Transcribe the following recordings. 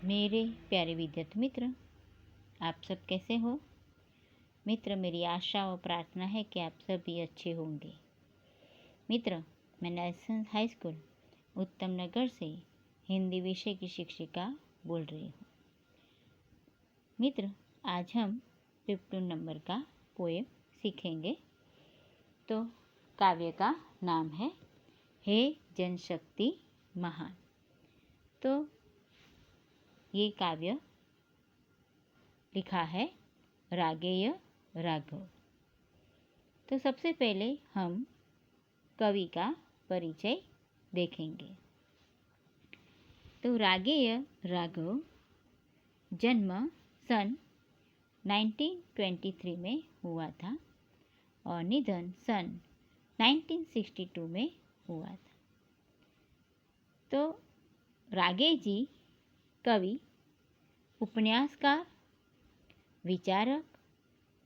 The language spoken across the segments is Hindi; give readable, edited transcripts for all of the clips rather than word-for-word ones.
मेरे प्यारे विद्यार्थी मित्र, आप सब कैसे हो? मित्र, मेरी आशा और प्रार्थना है कि आप सब भी अच्छे होंगे। मित्र, मैं नेशनल हाई स्कूल उत्तम नगर से हिंदी विषय की शिक्षिका बोल रही हूँ। मित्र, आज हम 52 नंबर का पोएम सीखेंगे। तो काव्य का नाम है हे जनशक्ति महान। तो ये काव्य लिखा है रागेय राघव। तो सबसे पहले हम कवि का परिचय देखेंगे। तो रागेय राघव जन्म सन 1923 में हुआ था और निधन सन 1962 में हुआ था। तो रागेय जी कवि, उपन्यासकार, विचारक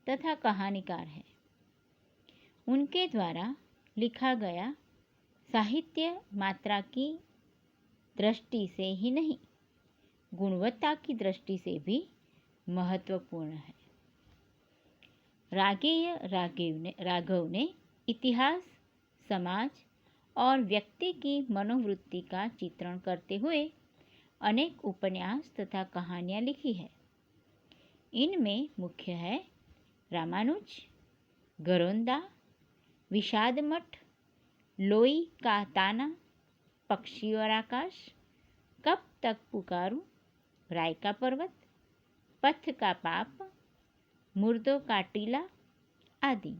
तथा कहानीकार है। उनके द्वारा लिखा गया साहित्य मात्रा की दृष्टि से ही नहीं, गुणवत्ता की दृष्टि से भी महत्वपूर्ण है। रागेय राघव ने इतिहास, समाज और व्यक्ति की मनोवृत्ति का चित्रण करते हुए अनेक उपन्यास तथा कहानियाँ लिखी है। इनमें मुख्य है रामानुज, गरोंदा, विषाद मठ, लोई का ताना, पक्षी और आकाश, कब तक पुकारूं, राय का पर्वत, पथ का पाप, मुर्दों का टीला आदि।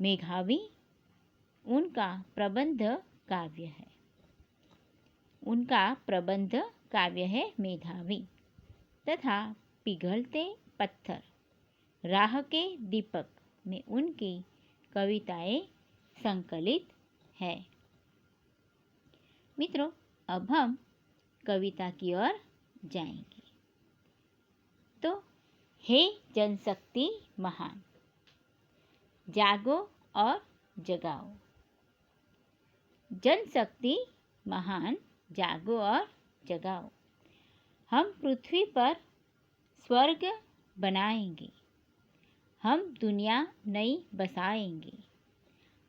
मेघावी उनका प्रबंध काव्य है। मेधावी तथा पिघलते पत्थर, राह के दीपक में उनकी कविताएं संकलित है। मित्रों, अब हम कविता की ओर जाएंगे। तो हे जनशक्ति महान, जागो और जगाओ। जनशक्ति महान, जागो और जगाओ। हम पृथ्वी पर स्वर्ग बनाएंगे, हम दुनिया नई बसाएंगे।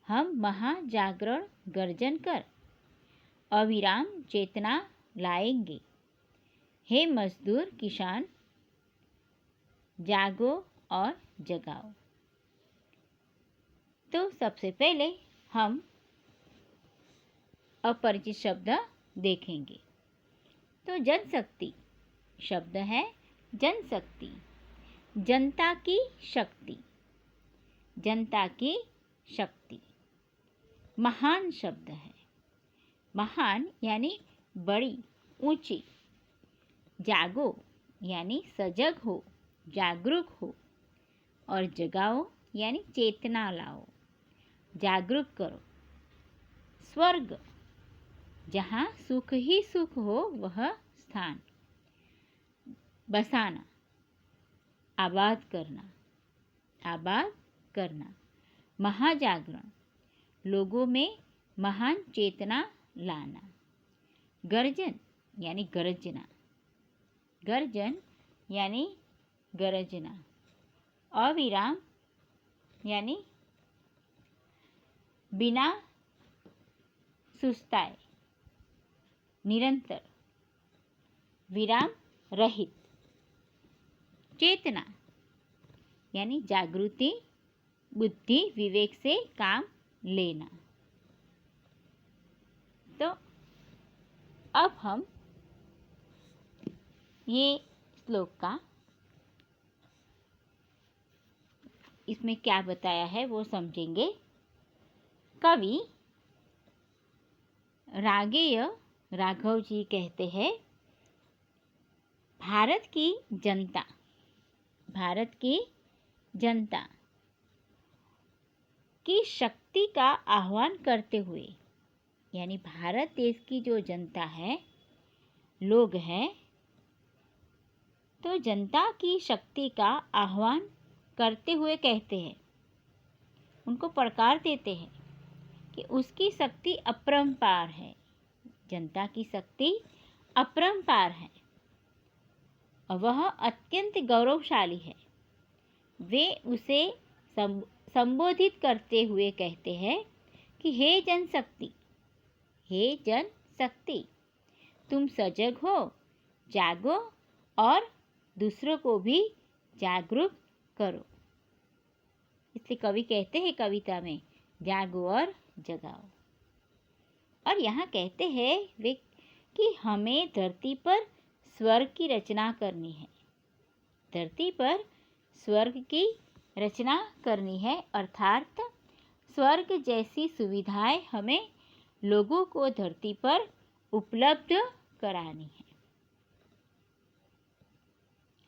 हम महाजागरण गर्जन कर अविराम चेतना लाएंगे। हे मजदूर किसान, जागो और जगाओ। तो सबसे पहले हम अपरिचित शब्द देखेंगे। तो जनशक्ति शब्द है जनशक्ति, जनता की शक्ति, जनता की शक्ति। महान शब्द है, महान यानी बड़ी, ऊंची। जागो यानी सजग हो, जागरूक हो। और जगाओ यानी चेतना लाओ, जागरूक करो। स्वर्ग, जहाँ सुख ही सुख हो वह स्थान। बसाना, आबाद करना। महाजागरण, लोगों में महान चेतना लाना। गर्जन यानी गरजना, गरजना। अविराम यानी बिना सुस्ताए, निरंतर, विराम रहित। चेतना यानी जागृति, बुद्धि, विवेक से काम लेना। तो अब हम ये श्लोक का इसमें क्या बताया है वो समझेंगे। कवि रागेय राघव जी कहते हैं, भारत की जनता की शक्ति का आह्वान करते हुए, यानी भारत देश की जो जनता है, लोग हैं, तो जनता की शक्ति का आह्वान करते हुए कहते हैं, उनको प्रकार देते हैं कि उसकी शक्ति अपरंपार है। जनता की शक्ति अपरंपार है। वह अत्यंत गौरवशाली है। वे उसे संबोधित करते हुए कहते हैं कि हे जनशक्ति, हे जनशक्ति, तुम सजग हो, जागो और दूसरों को भी जागरूक करो। इसलिए कवि कहते हैं कविता में, जागो और जगाओ। और यहाँ कहते हैं वे कि हमें धरती पर स्वर्ग की रचना करनी है। धरती पर स्वर्ग की रचना करनी है, अर्थात स्वर्ग जैसी सुविधाएं हमें लोगों को धरती पर उपलब्ध करानी है।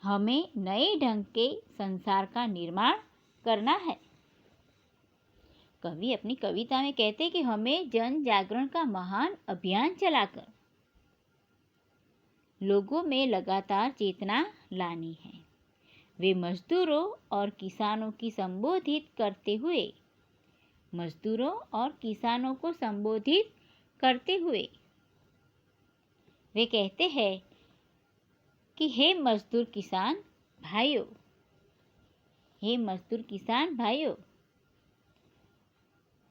हमें नए ढंग के संसार का निर्माण करना है। कवि अपनी कविता में कहते हैं कि हमें जन जागरण का महान अभियान चलाकर लोगों में लगातार चेतना लानी है। वे मजदूरों और किसानों की संबोधित करते हुए, मजदूरों और किसानों को संबोधित करते हुए वे कहते हैं कि हे मजदूर किसान भाइयों, हे मजदूर किसान भाइयों,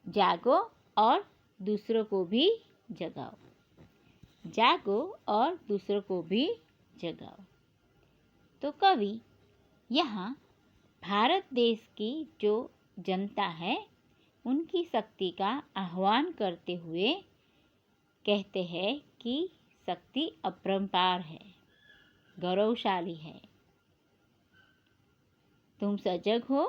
जागो और दूसरों को भी जगाओ, जागो और दूसरों को भी जगाओ। तो कवि यहाँ भारत देश की जो जनता है उनकी शक्ति का आह्वान करते हुए कहते हैं कि शक्ति अपरंपार है, गौरवशाली है। तुम सजग हो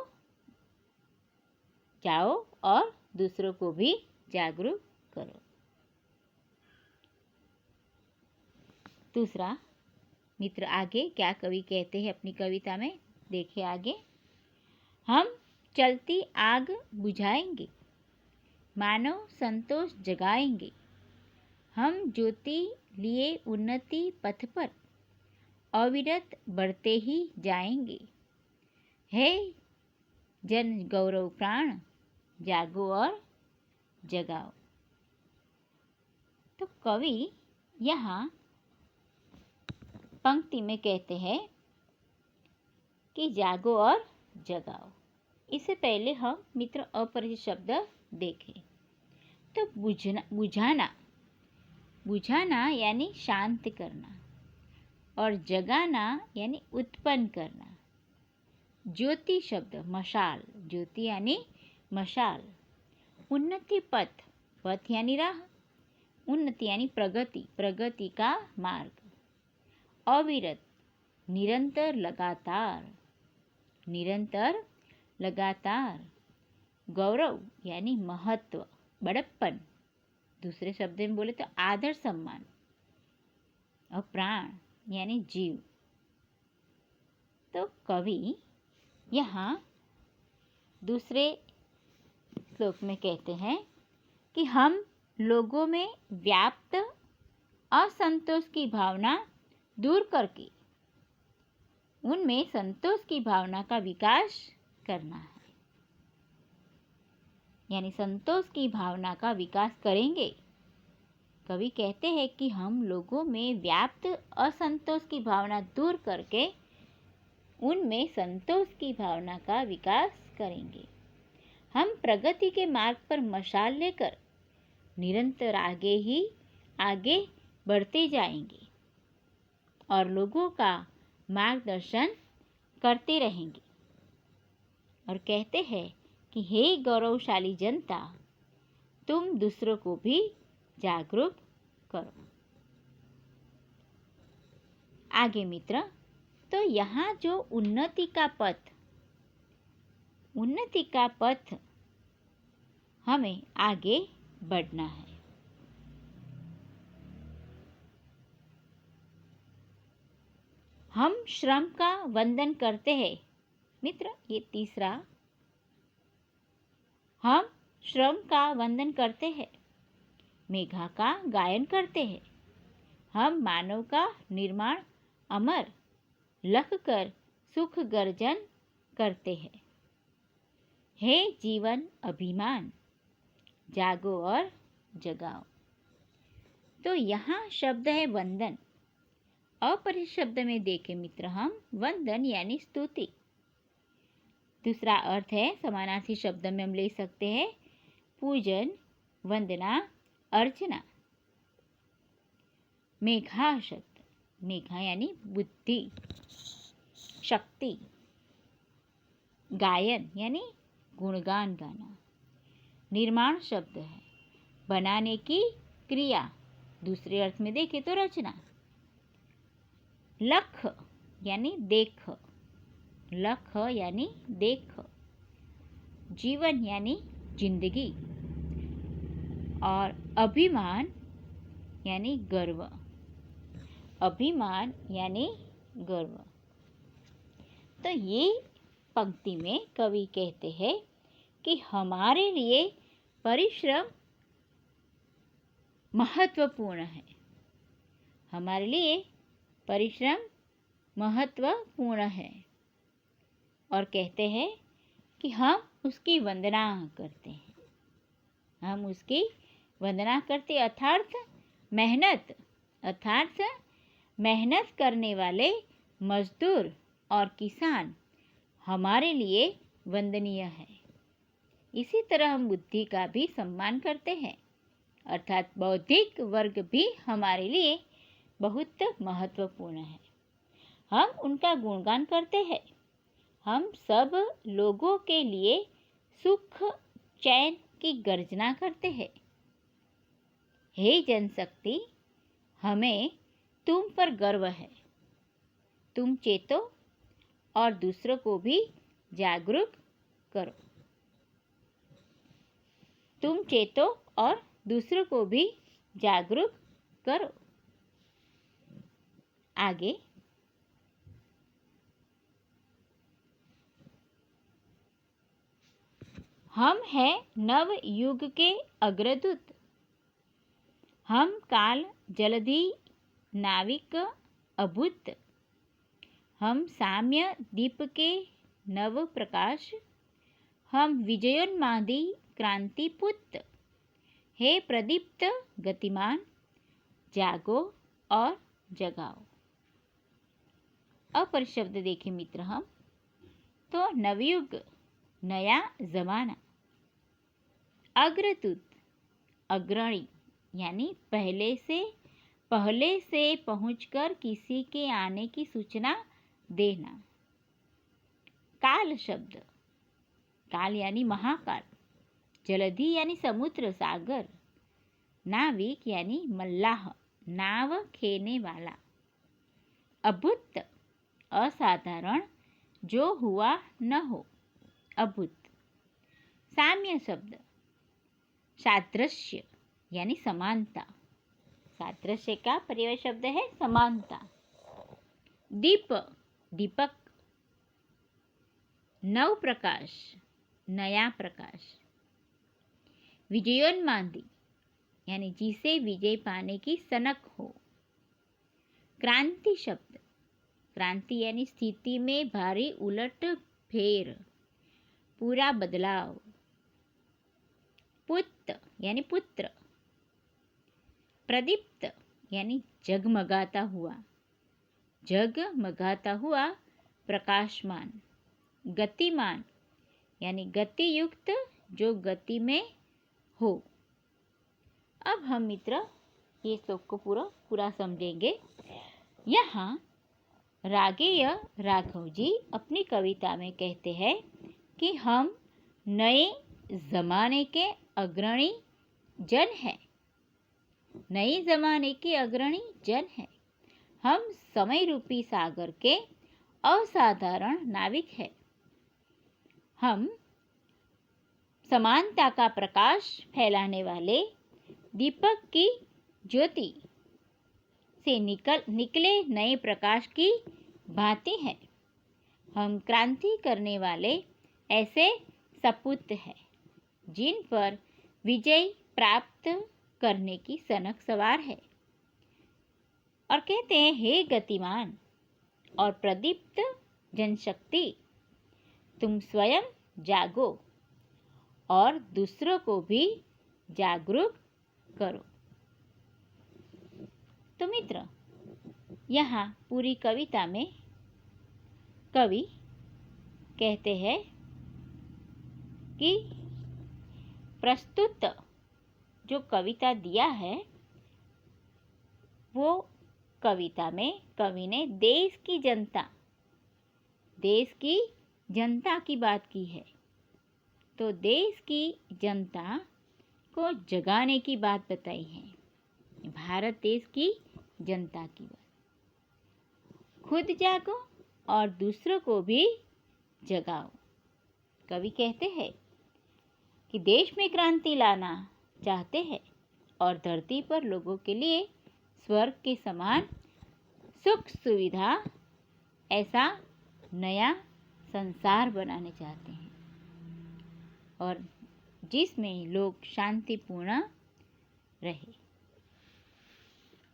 जाओ और दूसरों को भी जागरूक करो। दूसरा मित्र आगे क्या कवि कहते हैं अपनी कविता में, देखिए आगे। हम चलती आग बुझाएंगे, मानव संतोष जगाएंगे। हम ज्योति लिए उन्नति पथ पर अविरत बढ़ते ही जाएंगे। हे जन गौरव प्राण, जागो और जगाओ। तो कवि यहाँ पंक्ति में कहते हैं कि जागो और जगाओ। इससे पहले हम मित्र अपरिचित शब्द देखें। तो बुझाना, बुझाना यानी शांत करना, और जगाना यानी उत्पन्न करना। ज्योति शब्द मशाल, ज्योति यानी मशाल। उन्नति पथ, पथ यानी राह। उन्नति यानी प्रगति, प्रगति का मार्ग। अविरत निरंतर, लगातार, निरंतर लगातार। गौरव यानी महत्व, बड़प्पन। दूसरे शब्द में बोले तो आदर सम्मान। और प्राण यानी जीव। तो कवि यहाँ दूसरे श्लोक में कहते हैं कि हम लोगों में व्याप्त असंतोष की भावना दूर करके उनमें संतोष की भावना का विकास करना है। यानी संतोष की भावना का विकास करेंगे। कवि कहते हैं कि हम लोगों में व्याप्त असंतोष की भावना दूर करके उनमें संतोष की भावना का विकास करेंगे। हम प्रगति के मार्ग पर मशाल लेकर निरंतर आगे बढ़ते जाएंगे और लोगों का मार्गदर्शन करते रहेंगे। और कहते हैं कि हे गौरवशाली जनता, तुम दूसरों को भी जागरूक करो। आगे मित्र, तो यहाँ जो उन्नति का पथ हमें आगे बढ़ना है। हम श्रम का वंदन करते हैं। मित्र ये तीसरा, हम श्रम का वंदन करते हैं, मेघा का गायन करते हैं। हम मानव का निर्माण अमर लख कर सुख गर्जन करते हैं। हे जीवन अभिमान, जागो और जगाओ। तो यहाँ शब्द है वंदन। अपरिचित शब्द में देखें मित्र हम वंदन यानी स्तुति। दूसरा अर्थ है समानार्थी शब्द में हम ले सकते हैं पूजन, वंदना, अर्चना। मेघा शब्द, मेघा यानी बुद्धि, शक्ति। गायन यानी गुणगान गाना। निर्माण शब्द है बनाने की क्रिया, दूसरे अर्थ में देखें तो रचना। लख यानी देख, लख यानी देख। जीवन यानी जिंदगी। और अभिमान यानी गर्व, अभिमान यानी गर्व। तो ये पंक्ति में कवि कहते हैं कि हमारे लिए परिश्रम महत्वपूर्ण है, हमारे लिए परिश्रम महत्वपूर्ण है। और कहते हैं कि हम उसकी वंदना करते हैं, हम उसकी वंदना करते अर्थात मेहनत करने वाले मजदूर और किसान हमारे लिए वंदनीय है। इसी तरह हम बुद्धि का भी सम्मान करते हैं, अर्थात बौद्धिक वर्ग भी हमारे लिए बहुत महत्वपूर्ण है। हम उनका गुणगान करते हैं। हम सब लोगों के लिए सुख चैन की गर्जना करते हैं। हे जनशक्ति, हमें तुम पर गर्व है। तुम चेतो और दूसरों को भी जागरूक करो। तुम चेतो और दूसरों को भी जागरूक करो। आगे हम हैं नव युग के अग्रदूत। हम काल जलधि नाविक अभूत। हम साम्य दीप के नव प्रकाश। हम विजयोन्मादी क्रांति पुत। हे प्रदीप्त गतिमान, जागो और जगाओ। अपरिचित शब्द देखें मित्र हम तो नवयुग, नया जमाना। अग्रदूत, अग्रणी यानी पहले से पहुंचकर किसी के आने की सूचना देना। काल शब्द, काल यानी महाकाल। जलधि यानी समुद्र सागर। नाविक यानी मल्लाह, नाव खेने वाला। अभूत, असाधारण, जो हुआ न हो, अभूत। साम्य शब्द, सादृश्य यानी समानता। सादृश्य का पर्याय शब्द है समानता। दीप, दीपक। नव प्रकाश, नया प्रकाश। विजयोन्मादी यानी जिसे विजय पाने की सनक हो। क्रांति शब्द, क्रांति यानी स्थिति में भारी उलट फेर, पूरा बदलाव। पुत यानी पुत्र। प्रदीप्त यानी जगमगाता हुआ, जगमगाता हुआ, प्रकाशमान। गतिमान यानी गतियुक्त, जो गति में हो। अब हम मित्र ये श्लोक को पूरा समझेंगे। यहाँ रागेय राघव जी अपनी कविता में कहते हैं कि हम नए ज़माने के अग्रणी जन हैं, नए ज़माने के अग्रणी जन हैं। हम समय रूपी सागर के असाधारण नाविक हैं। हम समानता का प्रकाश फैलाने वाले दीपक की ज्योति से निकले नए प्रकाश की भांति हैं। हम क्रांति करने वाले ऐसे सपूत हैं जिन पर विजय प्राप्त करने की सनक सवार है। और कहते हैं हे गतिमान और प्रदीप्त जनशक्ति, तुम स्वयं जागो और दूसरों को भी जागरूक करो। तो मित्र यहाँ पूरी कविता में कवि कहते हैं कि प्रस्तुत जो कविता दिया है वो कविता में कवि ने देश की जनता की बात की है। तो देश की जनता को जगाने की बात बताई है। भारत देश की जनता की बात। खुद जागो और दूसरों को भी जगाओ। कवि कहते हैं कि देश में क्रांति लाना चाहते हैं और धरती पर लोगों के लिए स्वर्ग के समान सुख सुविधा ऐसा नया संसार बनाने चाहते हैं और जिसमें लोग शांतिपूर्ण रहे।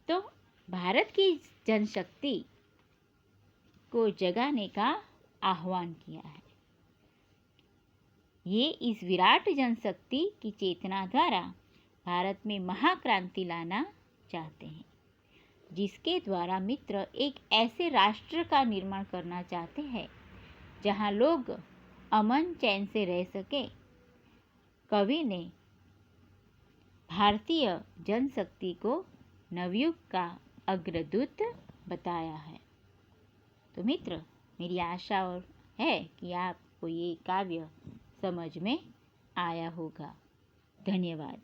तो भारत की जनशक्ति को जगाने का आह्वान किया है। ये इस विराट जनशक्ति की चेतना द्वारा भारत में महाक्रांति लाना चाहते हैं, जिसके द्वारा मित्र एक ऐसे राष्ट्र का निर्माण करना चाहते हैं जहां लोग अमन चैन से रह सके। कवि ने भारतीय जनशक्ति को नवयुग का अग्रदूत बताया है। तो मित्र, मेरी आशा और है कि आपको ये काव्य समझ में आया होगा। धन्यवाद।